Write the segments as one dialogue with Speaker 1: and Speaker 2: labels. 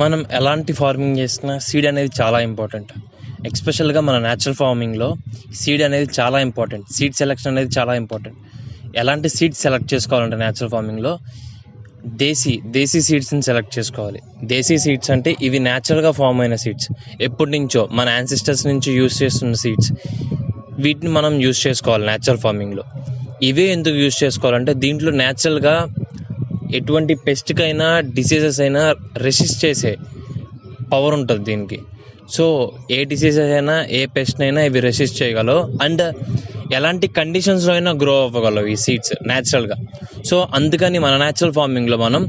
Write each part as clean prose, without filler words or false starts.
Speaker 1: మనం ఎలాంటి ఫార్మింగ్ చేసినా సీడ్ అనేది చాలా ఇంపార్టెంట్. ఎస్పెషల్గా మన న్యాచురల్ ఫార్మింగ్లో సీడ్ అనేది చాలా ఇంపార్టెంట్. సీడ్ సెలెక్షన్ అనేది చాలా ఇంపార్టెంట్. ఎలాంటి సీడ్స్ సెలెక్ట్ చేసుకోవాలంటే న్యాచురల్ ఫార్మింగ్లో దేశీ సీడ్స్ని సెలెక్ట్ చేసుకోవాలి. దేశీ సీడ్స్ అంటే ఇవి న్యాచురల్గా ఫామ్ అయిన సీడ్స్, ఎప్పటి నుంచో మన యాన్సిస్టర్స్ నుంచి యూస్ చేస్తున్న సీడ్స్. వీటిని మనం యూస్ చేసుకోవాలి న్యాచురల్ ఫార్మింగ్లో. ఇవే ఎందుకు యూస్ చేసుకోవాలంటే దీంట్లో న్యాచురల్గా ఎటువంటి పెస్ట్కైనా డిసీజెస్ అయినా రెసిస్ట్ చేసే పవర్ ఉంటుంది దీనికి. సో ఏ డిసీజెస్ అయినా ఏ పెస్ట్ అయినా ఇవి రెసిస్ట్ చేయగలవు అండ్ ఎలాంటి కండిషన్స్లో అయినా గ్రో అవ్వగలవు ఈ సీడ్స్ న్యాచురల్గా. సో అందుకని మన న్యాచురల్ ఫార్మింగ్లో మనం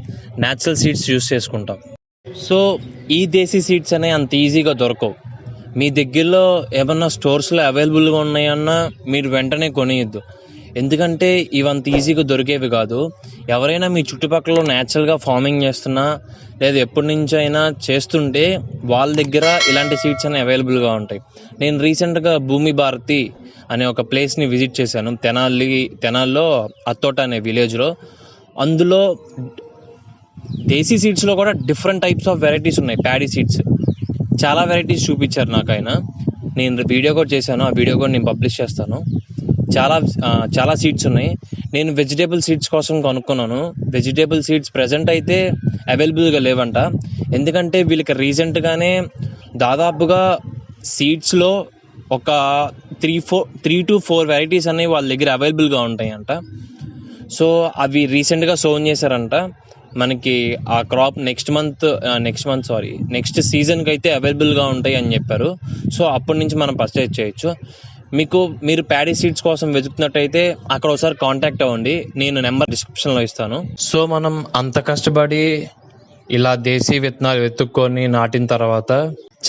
Speaker 1: న్యాచురల్ సీడ్స్ యూస్ చేసుకుంటాం. సో ఈ దేశీ సీడ్స్ అనేవి అంత ఈజీగా దొరకవు. మీ దగ్గరలో ఏమన్నా స్టోర్స్లో అవైలబుల్గా ఉన్నాయన్నా మీరు వెంటనే కొనియద్దు, ఎందుకంటే ఇవి అంత ఈజీగా దొరికేవి కాదు. ఎవరైనా మీ చుట్టుపక్కల న్యాచురల్గా ఫార్మింగ్ చేస్తున్నా లేదా ఎప్పటి నుంచి అయినా చేస్తుంటే వాళ్ళ దగ్గర ఇలాంటి సీడ్స్ అనేవి అవైలబుల్గా ఉంటాయి. నేను రీసెంట్గా భూమి భారతి అనే ఒక ప్లేస్ని విజిట్ చేశాను, తెనాల్లో అత్తోట అనే విలేజ్లో. అందులో దేశీ సీడ్స్లో కూడా డిఫరెంట్ టైప్స్ ఆఫ్ వెరైటీస్ ఉన్నాయి. ప్యాడీ సీడ్స్ చాలా వెరైటీస్ చూపించారు నాకు ఆయన. నేను వీడియో కూడా చేశాను, ఆ వీడియో కూడా నేను పబ్లిష్ చేస్తాను. చాలా సీడ్స్ ఉన్నాయి. నేను వెజిటేబుల్ సీడ్స్ కోసం కనుక్కున్నాను. వెజిటేబుల్ సీడ్స్ ప్రజెంట్ అయితే అవైలబుల్గా లేవంట, ఎందుకంటే వీళ్ళకి రీసెంట్గానే దాదాపుగా సీడ్స్లో ఒక 3 to 4 వెరైటీస్ అనేవి వాళ్ళ దగ్గర అవైలబుల్గా ఉంటాయంట. సో అవి రీసెంట్గా సోన్ చేశారంట. మనకి ఆ క్రాప్ నెక్స్ట్ సీజన్కి అయితే అవైలబుల్గా ఉంటాయి అని చెప్పారు. సో అప్పటి నుంచి మనం పర్చేజ్ చేయొచ్చు. మీరు ప్యాడీ సీడ్స్ కోసం వెతుకుతున్నట్టయితే అక్కడ ఒకసారి కాంటాక్ట్ అవ్వండి, నేను నెంబర్ డిస్క్రిప్షన్లో ఇస్తాను. సో మనం అంత కష్టపడి ఇలా దేశీ విత్తనాలు వెతుక్కొని నాటిన తర్వాత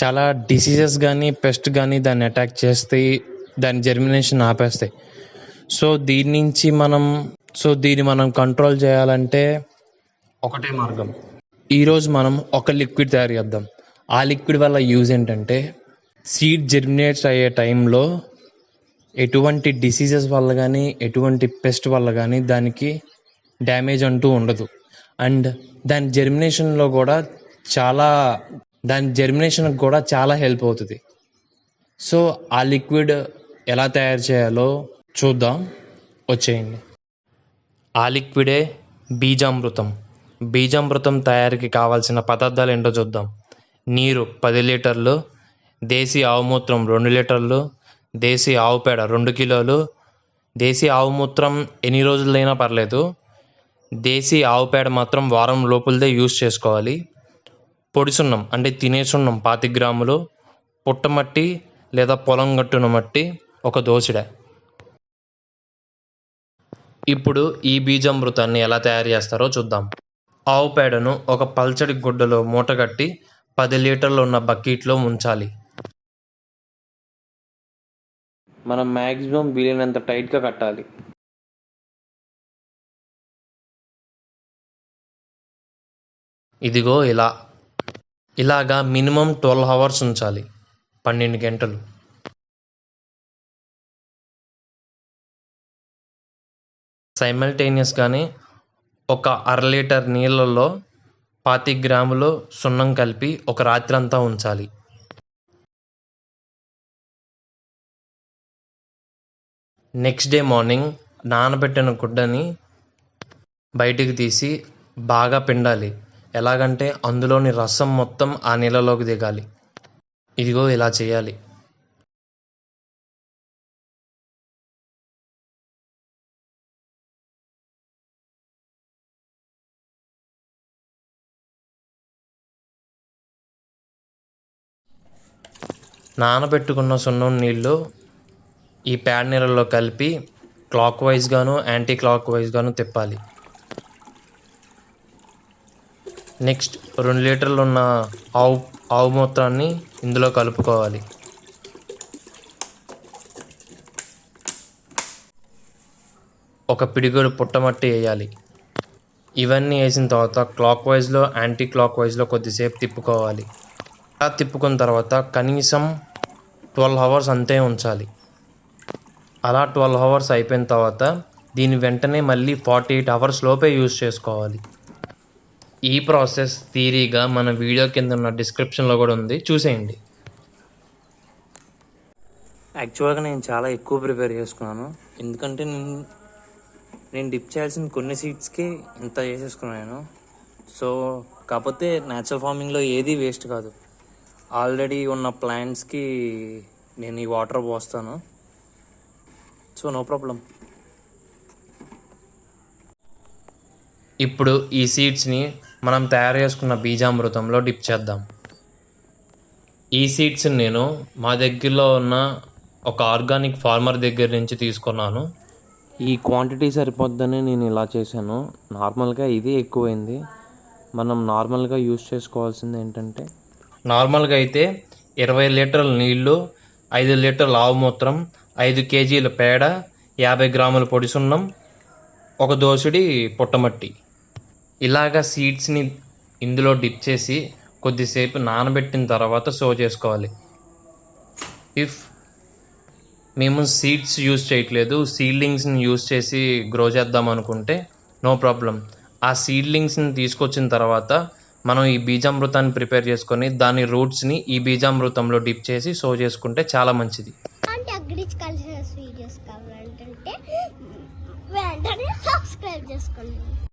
Speaker 1: చాలా డిసీజెస్ కానీ పెస్ట్ కానీ దాన్ని అటాక్ చేస్తాయి, దాని జర్మినేషన్ ఆపేస్తాయి. సో దీన్ని మనం కంట్రోల్ చేయాలంటే ఒకటే మార్గం. ఈరోజు మనం ఒక లిక్విడ్ తయారు చేద్దాం. ఆ లిక్విడ్ వల్ల యూజ్ ఏంటంటే సీడ్ జర్మినేట్ అయ్యే టైంలో ఎటువంటి డిసీజెస్ వల్ల కానీ ఎటువంటి పెస్ట్ వల్ల కానీ దానికి డ్యామేజ్ అంటూ ఉండదు. అండ్ దాని జర్మినేషన్కి కూడా చాలా హెల్ప్ అవుతుంది. సో ఆ లిక్విడ్ ఎలా తయారు చేయాలో చూద్దాం, వచ్చేయండి. ఆ లిక్విడే బీజామృతం తయారీకి కావాల్సిన పదార్థాలు ఏంటో చూద్దాం. నీరు 10 లీటర్లు, దేశీ ఆవు మూత్రం 2 లీటర్లు, దేశీ ఆవు పేడ 2 కిలోలు. దేశీ ఆవు మూత్రం ఎన్ని రోజులైనా పర్లేదు, దేశీ ఆవు పేడ మాత్రం వారం లోపలదే యూస్ చేసుకోవాలి. పొడి సున్నం అంటే తినే సున్నం 25 గ్రాములు, పుట్టమట్టి లేదా పొలం గట్టున మట్టి 1 దోసెడ. ఇప్పుడు ఈ బీజామృతాన్ని ఎలా తయారు చేస్తారో చూద్దాం. ఆవు పేడను ఒక పల్చడి గుడ్డలో మూటగట్టి 10 లీటర్లు ఉన్న బకెట్లో ఉంచాలి. మనం మ్యాక్సిమం వీలైనంత టైట్గా కట్టాలి. ఇదిగో ఇలాగా మినిమం 12 అవర్స్ ఉంచాలి, 12 గంటలు. సైమల్టేనియస్గానే ఒక 1/2 లీటర్ నీళ్ళలో 25 గ్రాములు సున్నం కలిపి ఒక రాత్రి అంతా ఉంచాలి. నెక్స్ట్ డే మార్నింగ్ నానబెట్టిన గుడ్డని బయటికి తీసి బాగా పిండాలి. ఎలాగంటే అందులోని రసం మొత్తం ఆ నీళ్ళలోకి దిగాలి. ఇదిగో ఇలా చేయాలి. నానబెట్టుకున్న సున్నం నీళ్ళు ఈ ప్యాడ్ నీళ్ళలో కలిపి క్లాక్ వైజ్గాను యాంటీ క్లాక్ వైజ్గాను తిప్పాలి. నెక్స్ట్ 2 లీటర్లు ఉన్న ఆవు మూత్రాన్ని ఇందులో కలుపుకోవాలి. ఒక పిడిగుడు పుట్టమట్టి వేయాలి. ఇవన్నీ వేసిన తర్వాత క్లాక్ వైజ్లో యాంటీ క్లాక్ వైజ్లో కొద్దిసేపు తిప్పుకోవాలి. అలా తిప్పుకున్న తర్వాత కనీసం 12 అవర్స్ అంతే ఉంచాలి. అలా 12 అవర్స్ అయిపోయిన తర్వాత దీన్ని వెంటనే మళ్ళీ 48 అవర్స్ లోపే యూజ్ చేసుకోవాలి. ఈ ప్రాసెస్ థియరీగా మన వీడియో కింద ఉన్న డిస్క్రిప్షన్లో కూడా ఉంది, చూసేయండి. యాక్చువల్గా నేను చాలా ఎక్కువ ప్రిపేర్ చేసుకున్నాను, ఎందుకంటే నేను డిప్ చేయాల్సిన కొన్ని సీడ్స్కి ఇంత చేసేసుకున్నాను. సో కాకపోతే న్యాచురల్ ఫార్మింగ్లో ఏది వేస్ట్ కాదు. ఆల్రెడీ ఉన్న ప్లాంట్స్కి నేను ఈ వాటర్ పోస్తాను, సో నో ప్రాబ్లం. ఇప్పుడు ఈ సీడ్స్ని మనం తయారు చేసుకున్న బీజామృతంలో డిప్ చేద్దాం. ఈ సీడ్స్ని నేను మా దగ్గరలో ఉన్న ఒక ఆర్గానిక్ ఫార్మర్ దగ్గర నుంచి తీసుకున్నాను. ఈ క్వాంటిటీ సరిపోద్దని నేను ఇలా చేశాను. నార్మల్గా ఇది ఎక్కువైంది. మనం నార్మల్గా యూజ్ చేసుకోవాల్సింది ఏంటంటే, నార్మల్గా అయితే 20 లీటర్ల నీళ్ళు, 5 లీటర్ల ఆవు మూత్రం, 5 కేజీల పేడ, 50 గ్రాముల పొడి సున్నం, ఒక దోసుడి పుట్టమట్టి. ఇలాగా సీడ్స్ని ఇందులో డిప్ చేసి కొద్దిసేపు నానబెట్టిన తర్వాత సో చేసుకోవాలి. ఇఫ్ మేము సీడ్స్ యూజ్ చేయట్లేదు, సీడ్లింగ్స్ని యూజ్ చేసి గ్రో చేద్దాం అనుకుంటే నో ప్రాబ్లం. ఆ సీడ్లింగ్స్ని తీసుకొచ్చిన తర్వాత మనం ఈ బీజామృతాన్ని ప్రిపేర్ చేసుకొని దాని రూట్స్ని ఈ బీజామృతంలో డిప్ చేసి సో చేసుకుంటే చాలా మంచిది.
Speaker 2: అగ్రికల్చర్ వీడియోస్ కావాలంటే వెంటనే సబ్స్క్రైబ్ చేసుకోండి.